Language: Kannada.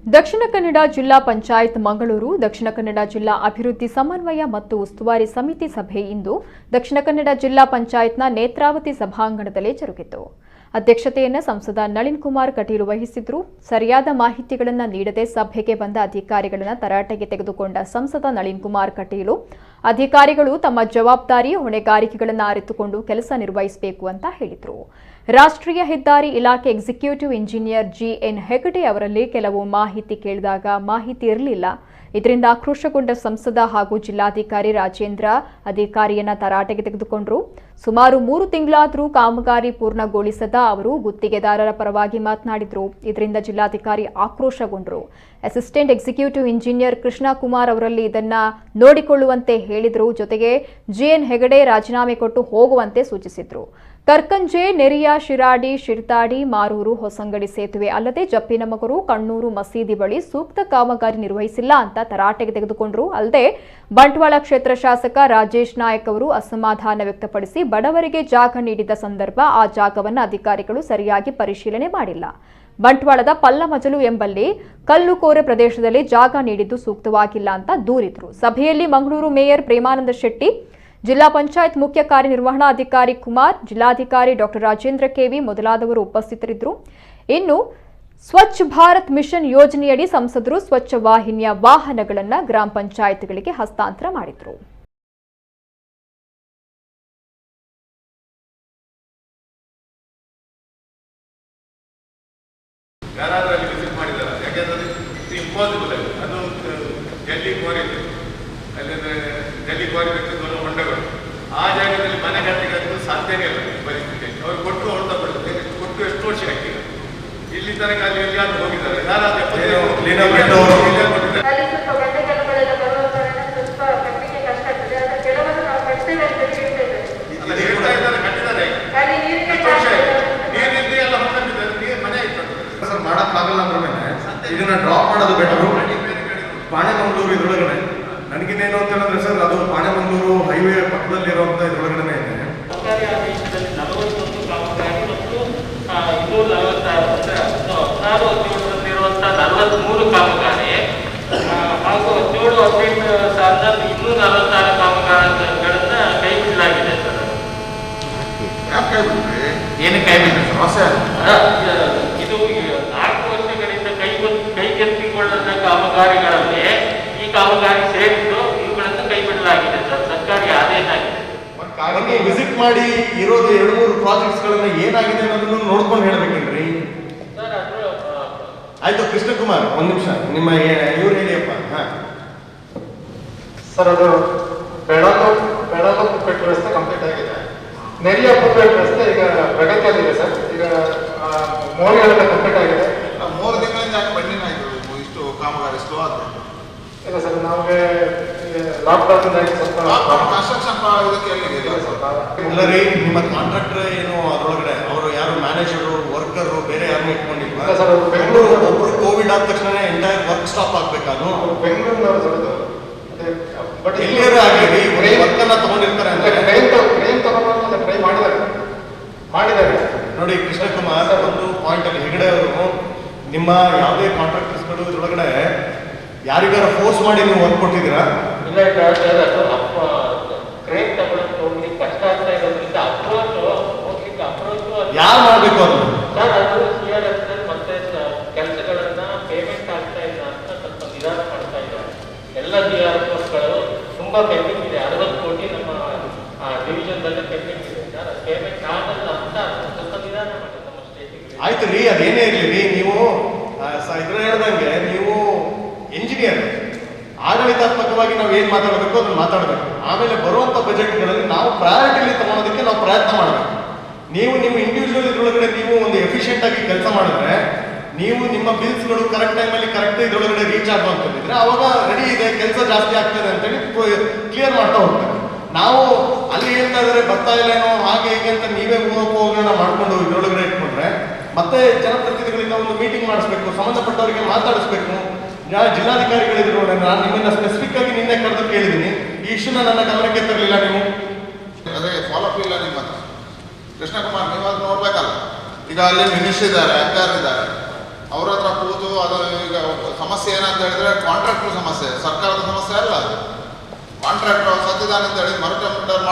ದಕ್ಷಿಣ ಕನ್ನಡ ಜಿಲ್ಲಾ ಪಂಚಾಯತ್ ಮಂಗಳೂರು ದಕ್ಷಿಣ ಕನ್ನಡ ಜಿಲ್ಲಾ ಅಭಿವೃದ್ಧಿ ಸಮನ್ವಯ ಮತ್ತು ಉಸ್ತುವಾರಿ ಸಮಿತಿ ಸಭೆ ಇಂದು ದಕ್ಷಿಣ ಕನ್ನಡ ಜಿಲ್ಲಾ ಪಂಚಾಯತ್ನ ನೇತ್ರಾವತಿ ಸಭಾಂಗಣದಲ್ಲಿ ಜರುಗಿತು. ಅಧ್ಯಕ್ಷತೆಯನ್ನು ಸಂಸದ ನಳಿನ್ ಕುಮಾರ್ ಕಟೀಲು ವಹಿಸಿದ್ರು. ಸರಿಯಾದ ಮಾಹಿತಿಗಳನ್ನು ನೀಡದೆ ಸಭೆಗೆ ಬಂದ ಅಧಿಕಾರಿಗಳನ್ನು ತರಾಟೆಗೆ ತೆಗೆದುಕೊಂಡ ಸಂಸದ ನಳಿನ್ ಕುಮಾರ್ ಕಟೀಲು ಅಧಿಕಾರಿಗಳು ತಮ್ಮ ಜವಾಬ್ದಾರಿ ಹೊಣೆಗಾರಿಕೆಗಳನ್ನು ಅರಿತುಕೊಂಡು ಕೆಲಸ ನಿರ್ವಹಿಸಬೇಕು ಅಂತ ಹೇಳಿದರು. ರಾಷ್ಟ್ರೀಯ ಹೆದ್ದಾರಿ ಇಲಾಖೆ ಎಕ್ಸಿಕ್ಯೂಟಿವ್ ಇಂಜಿನಿಯರ್ ಜಿಎನ್ ಹೆಗಡೆ ಅವರಲ್ಲಿ ಕೆಲವು ಮಾಹಿತಿ ಕೇಳಿದಾಗ ಮಾಹಿತಿ ಇರಲಿಲ್ಲ. ಇದರಿಂದ ಆಕ್ರೋಶಗೊಂಡ ಸಂಸದ ಹಾಗೂ ಜಿಲ್ಲಾಧಿಕಾರಿ ರಾಜೇಂದ್ರ ಅಧಿಕಾರಿಯನ್ನ ತರಾಟೆಗೆ ತೆಗೆದುಕೊಂಡರು. ಸುಮಾರು 3 ತಿಂಗಳಾದರೂ ಕಾಮಗಾರಿ ಪೂರ್ಣಗೊಳಿಸದ ಅವರು ಗುತ್ತಿಗೆದಾರರ ಪರವಾಗಿ ಮಾತನಾಡಿದರು. ಇದರಿಂದ ಜಿಲ್ಲಾಧಿಕಾರಿ ಆಕ್ರೋಶಗೊಂಡರು. Assistant executive engineer Krishna Kumar ಅವರಲ್ಲಿ ಇದನ್ನ ನೋಡಿಕೊಳ್ಳುವಂತೆ ಹೇಳಿದರು. ಜೊತೆಗೆ ಜಿಎನ್ ಹೆಗಡೆ ರಾಜೀನಾಮೆ ಕೊಟ್ಟು ಹೋಗುವಂತೆ ಸೂಚಿಸಿದರು. ಕರ್ಕಂಜೆ, ನೆರಿಯ, ಶಿರಾಡಿ, ಶಿರ್ತಾಡಿ, ಮಾರೂರು, ಹೊಸಂಗಡಿ ಸೇತುವೆ ಅಲ್ಲದೆ ಜಪ್ಪಿನಮಗರು, ಕಣ್ಣೂರು ಮಸೀದಿ ಬಳಿ ಸೂಕ್ತ ಕಾಮಗಾರಿ ನಿರ್ವಹಿಸಿಲ್ಲ ಅಂತ ತರಾಟೆಗೆ ತೆಗೆದುಕೊಂಡರು. ಅಲ್ಲದೆ ಬಂಟ್ವಾಳ ಕ್ಷೇತ್ರ ಶಾಸಕ ರಾಜೇಶ್ ನಾಯಕ್ ಅವರು ಅಸಮಾಧಾನ ವ್ಯಕ್ತಪಡಿಸಿ ಬಡವರಿಗೆ ಜಾಗ ನೀಡಿದ ಸಂದರ್ಭ ಆ ಜಾಗವನ್ನು ಅಧಿಕಾರಿಗಳು ಸರಿಯಾಗಿ ಪರಿಶೀಲನೆ ಮಾಡಿಲ್ಲ. ಬಂಟ್ವಾಳದ ಪಲ್ಲಮಜಲು ಎಂಬಲ್ಲಿ ಕಲ್ಲುಕೋರೆ ಪ್ರದೇಶದಲ್ಲಿ ಜಾಗ ನೀಡಿದ್ದು ಸೂಕ್ತವಾಗಿಲ್ಲ ಅಂತ ದೂರಿದರು. ಸಭೆಯಲ್ಲಿ ಮಂಗಳೂರು ಮೇಯರ್ ಪ್ರೇಮಾನಂದ ಶೆಟ್ಟಿ, ಜಿಲ್ಲಾ ಪಂಚಾಯತ್ ಮುಖ್ಯ ಕಾರ್ಯನಿರ್ವಹಣಾಧಿಕಾರಿ ಕುಮಾರ್, ಜಿಲ್ಲಾಧಿಕಾರಿ ಡಾಕ್ಟರ್ ರಾಜೇಂದ್ರ ಕೆವಿ ಮೊದಲಾದವರು ಉಪಸ್ಥಿತರಿದ್ದರು. ಇನ್ನು ಸ್ವಚ್ಛ ಭಾರತ್ ಮಿಷನ್ ಯೋಜನೆಯಡಿ ಸಂಸದರು ಸ್ವಚ್ಛ ವಾಹಿನಿಯ ವಾಹನಗಳನ್ನು ಗ್ರಾಮ ಪಂಚಾಯತ್ಗಳಿಗೆ ಹಸ್ತಾಂತರ ಮಾಡಿದರು. ಹೊಂಡಗಳು ಆ ಜಾಗದಲ್ಲಿ ಮನೆ ಕಟ್ಟಲಿಕ್ಕೆ ಸಾಧ್ಯನೇ ಇಲ್ಲ ಪರಿಸ್ಥಿತಿ. ಅವರು ಕೊಟ್ಟು ಹೊಂಡ ಬರುತ್ತೆ, ಕೊಟ್ಟು ಎಷ್ಟು ವರ್ಷ ಆಗ್ತಿಲ್ಲ. ಇಲ್ಲಿ ತನಕ ಅಲ್ಲಿ ಎಲ್ಲಿಯಾದ್ರೂ ಹೋಗಿದ್ದಾರೆ ನೀರಿಲ್ಲ ಹೊಂದಿದ್ದಾರೆ, ನೀರು ಮನೆ ಆಯ್ತು ಸರ್. ಮಾಡಕ್ಕಾಗಲ್ಲ ಅಂದ್ರೆ ಇದನ್ನ ಡ್ರಾಪ್ ಮಾಡೋದು ಬೆಟರು. ಪಾಣೆಮಂಗಳೂರು ಇದ್ರೊಳಗಡೆ ನನಗಿನ್ನೇನು ಅಂತ ಹೇಳಿದ್ರೆ ಸರ್, ಅದು ಪಾಣೆಮಂಗಳೂರು ಹೈವೇ ಪಕ್ಕದಲ್ಲಿರುವಂಥ ಇದ್ರೊಳಗಡೆ ಇದೆ. ಸರ್ಕಾರಿ ಆದೇಶದಲ್ಲಿ 41 ಕಾಮಗಾರಿ ಮತ್ತು 246 ಕಾಮಗಾರಿ ಹಾಗೂ 17-18 ಸಾಲಿನಲ್ಲಿ 246 ಕಾಮಗಾರಿಗಳನ್ನ ಕೈ ಬಿಡಲಾಗಿದೆ ಸರ್. ಏನು ಕೈ ಬಿಟ್ಟರೆ ಸಮಸ್ಯೆ? ಇದು 4 ವರ್ಷಗಳಿಂದ ಕೈಗೆತ್ತಿಕೊಳ್ಳದ ಕಾಮಗಾರಿಗಳಲ್ಲಿ ಈ ಕಾಮಗಾರಿ ಸೇರಿದ್ದು ಇವುಗಳನ್ನು ಕೈ ಬಿಡಲಾಗಿದೆ ಸರ್. ಸರ್ಕಾರಿ ಆದೇಶ ಆಗಿದೆ. ವಿಸಿಟ್ ಮಾಡಿ ಇರೋದು 2-3 ಪ್ರಾಜೆಕ್ಟ್ಸ್ಗಳನ್ನ ಏನಾಗಿದೆ ಅನ್ನೋದನ್ನು ನೋಡ್ಕೊಂಡು ಹೇಳ್ಬೇಕೇನ್ರಿ ಸರ್. ಆಯ್ತು ಕೃಷ್ಣಕುಮಾರ್, ಒಂದು ನಿಮಿಷ ನಿಮ್ಮ ಇವ್ರು ಹೇಳಿಯಪ್ಪ. ಸರ್, ಅದು ಬೆಳಲು ಪುಕ್ಕಟ್ಟು ರಸ್ತೆ ಕಂಪ್ಲೀಟ್ ಆಗಿದೆ. ನೆರಿಯ ಪುಕ್ಕಟ್ಟು ರಸ್ತೆ ಈಗ ಪ್ರಗತಿಯಲ್ಲಿದೆ ಸರ್. ಈಗ ಮೋರಿಗಳೆಲ್ಲ ಕಂಪ್ಲೀಟ್ ಆಗಿದೆ. 3 ತಿಂಗಳಿಂದ ಯಾಕೆ ಬನ್ನಿನ ಆಯಿತು ಇಷ್ಟು ಕಾಮಗಾರಿ ಸ್ಲೋ ಆದ? ಇಲ್ಲ ಸರ್, ನಮಗೆ ಲಾಕ್ಡೌನ್ ಕನ್ಸ್ಟ್ರಕ್ಷನ್ ಇದಕ್ಕೆ ಇಲ್ಲ ರೀ. ನಿಮ್ಮ ಕಾಂಟ್ರಾಕ್ಟರ್ ಏನು ಅದರೊಳಗಡೆ ಅವರು ಯಾರು ಮ್ಯಾನೇಜರು, ವರ್ಕರು ಬೇರೆ ಯಾರನ್ನೂ ಇಟ್ಕೊಂಡಿಲ್ಲ ಸರ್. ಬೆಂಗಳೂರು ಒಬ್ಬರು ಕೋವಿಡ್ ಆದ ತಕ್ಷಣ ಎಂಟೈರ್ ವರ್ಕ್ ಸ್ಟಾಪ್ ಆಗ್ಬೇಕಾನು. ಬೆಂಗಳೂರಿನವರು ಸರ್. ಬಟ್ ಎಲ್ಲಿಯೇ ಆಗಲಿ ವರ್ಕನ್ನ ತಗೊಂಡಿರ್ತಾರೆ ಅಂತ ಟ್ರೈನ್ ತಗೊಂಡು ಟ್ರೈ ಮಾಡಿದ್ದಾರೆ ನೋಡಿ. ಕೃಷ್ಣಕುಮಾರ್, ಒಂದು ಪಾಯಿಂಟ್ ಅಲ್ಲಿ ಹೆಗಡೆ ಅವರು ನಿಮ್ಮ ಯಾವುದೇ ಕಾಂಟ್ರಾಕ್ಟರ್ಸ್ಗಳು ಇದ್ರೊಳಗಡೆ ಯಾರಿಗಾರ ಫೋರ್ಸ್ ಮಾಡಿ ನೀವು ವರ್ಕ್ ಕೊಟ್ಟಿದ್ದೀರಾ? ಇಲ್ಲ ಕ್ರೇನ್ ತಗೊಳ್ಳೋಕೆ ಹೋಗ್ಲಿಕ್ಕೆ ಕಷ್ಟ ಆಗ್ತಾ ಇರೋದ್ರಿಂದ ಅಪ್ರೋಚ್ ಯಾರು ಮಾಡಬೇಕು ಅದು ಸರ್. ಅದು CRS ಮತ್ತೆ ಕೆಲಸಗಳನ್ನ ಪೇಮೆಂಟ್ ಆಗ್ತಾ ಇಲ್ಲ ಅಂತ ಸ್ವಲ್ಪ ನಿಧಾನ ಮಾಡ್ತಾ ಇದ್ದಾರೆ. ಎಲ್ಲ CRS ತುಂಬಾ ಪೆಂಡಿಂಗ್ ಇದೆ. 60 ಕೋಟಿ ನಮ್ಮ ಡಿವಿಷನ್ ದಲ್ಲಿ ಪೆಂಡಿಂಗ್ ಇದೆ ಸರ್. ಪೇಮೆಂಟ್ ಆಗಲ್ಲ ಅಂತ ಸ್ವಲ್ಪ ನಿಧಾನ ಮಾಡಿ ನಮ್ಮ ಸ್ಟೇಟಿಗೆ. ಆಯ್ತು ರೀ, ಅದೇನೇ ಇರಲಿ ರೀ. ನೀವು ಇದ್ರ ಹೇಳ್ದಂಗೆ ನೀವು ಎಂಜಿನಿಯರ್, ಆಡಳಿತಾತ್ಮಕವಾಗಿ ನಾವು ಏನು ಮಾತಾಡಬೇಕು ಅದನ್ನು ಮಾತಾಡಬೇಕು. ಆಮೇಲೆ ಬರುವಂಥ ಬಜೆಟ್ಗಳಲ್ಲಿ ನಾವು ಪ್ರಯಾರಿಟಿಲಿ ತಗೊಳೋದಕ್ಕೆ ನಾವು ಪ್ರಯತ್ನ ಮಾಡಬೇಕು. ನೀವು ಇಂಡಿವಿಜುವಲ್ ಇದ್ರೊಳಗಡೆ ನೀವು ಒಂದು ಎಫಿಷಿಯೆಂಟ್ ಆಗಿ ಕೆಲಸ ಮಾಡಿದ್ರೆ, ನೀವು ನಿಮ್ಮ ಬಿಲ್ಸ್ಗಳು ಕರೆಕ್ಟ್ ಟೈಮಲ್ಲಿ ಕರೆಕ್ಟ್ ಇದ್ರೊಳಗಡೆ ರೀಚ್ ಆಗುವಂಥದ್ದಿದ್ರೆ ಅವಾಗ ರೆಡಿ ಇದೆ, ಕೆಲಸ ಜಾಸ್ತಿ ಆಗ್ತದೆ ಅಂತೇಳಿ ಕ್ಲಿಯರ್ ಮಾಡ್ತಾ ಹೋಗ್ತಾರೆ. ನಾವು ಅಲ್ಲಿ ಹೇಳ್ತಾ ಇದ್ದಾರೆ ಬರ್ತಾ ಇಲ್ಲೇನೋ ಹಾಗೆ ಹೀಗೆ ಅಂತ ನೀವೇ ಹೋಗೋಣ ಮಾಡ್ಕೊಂಡು ಇದ್ರೊಳಗಡೆ ಇಟ್ಕೊಂಡ್ರೆ ಮತ್ತೆ ಜನಪ್ರತಿನಿಧಿಗಳಿಂದ ಒಂದು ಮೀಟಿಂಗ್ ಮಾಡಿಸ್ಬೇಕು, ಸಂಬಂಧಪಟ್ಟವರಿಗೆ ಮಾತಾಡಿಸ್ಬೇಕು. ಜಿಲ್ಲಾಧಿಕಾರಿಗಳಿದ್ರು, ನಾನು ನಿಮ್ಮನ್ನ ಸ್ಪೆಸಿಫಿಕ್ ಆಗಿ ನಿನ್ನೆ ಕರೆದು ಕೇಳಿದ್ದೀನಿ. ಈ ಇಶ್ಯೂನ ನನ್ನ ಗಮನಕ್ಕೆ ತರಲಿಲ್ಲ ನೀವು. ಅದೇ ಫಾಲೋ ಅಪ್ ಇಲ್ಲ ನಿಮ್ಮ ಹತ್ರ. ಕೃಷ್ಣಕುಮಾರ್, ನೀವು ಅದು ನೋಡ್ಬೇಕಲ್ಲ. ಈಗ ಅಲ್ಲಿ ಮಿನಿಸ್ಟರ್ ಇದ್ದಾರೆ, ಅಧಿಕಾರಿ ಇದ್ದಾರೆ, ಅವ್ರ ಹತ್ರ ಕೂತು ಅದು ಈಗ ಸಮಸ್ಯೆ ಏನಂತ ಹೇಳಿದ್ರೆ ಕಾಂಟ್ರಾಕ್ಟರ್ ಸಮಸ್ಯೆ, ಸರ್ಕಾರದ ಸಮಸ್ಯೆ ಅಲ್ಲ. ಕಾಂಟ್ರಾಕ್ಟರ್ ಸತ್ತಿದ್ದಾನೆ ಅಂತ ಹೇಳಿ ಮರು ಟೆಂಡರ್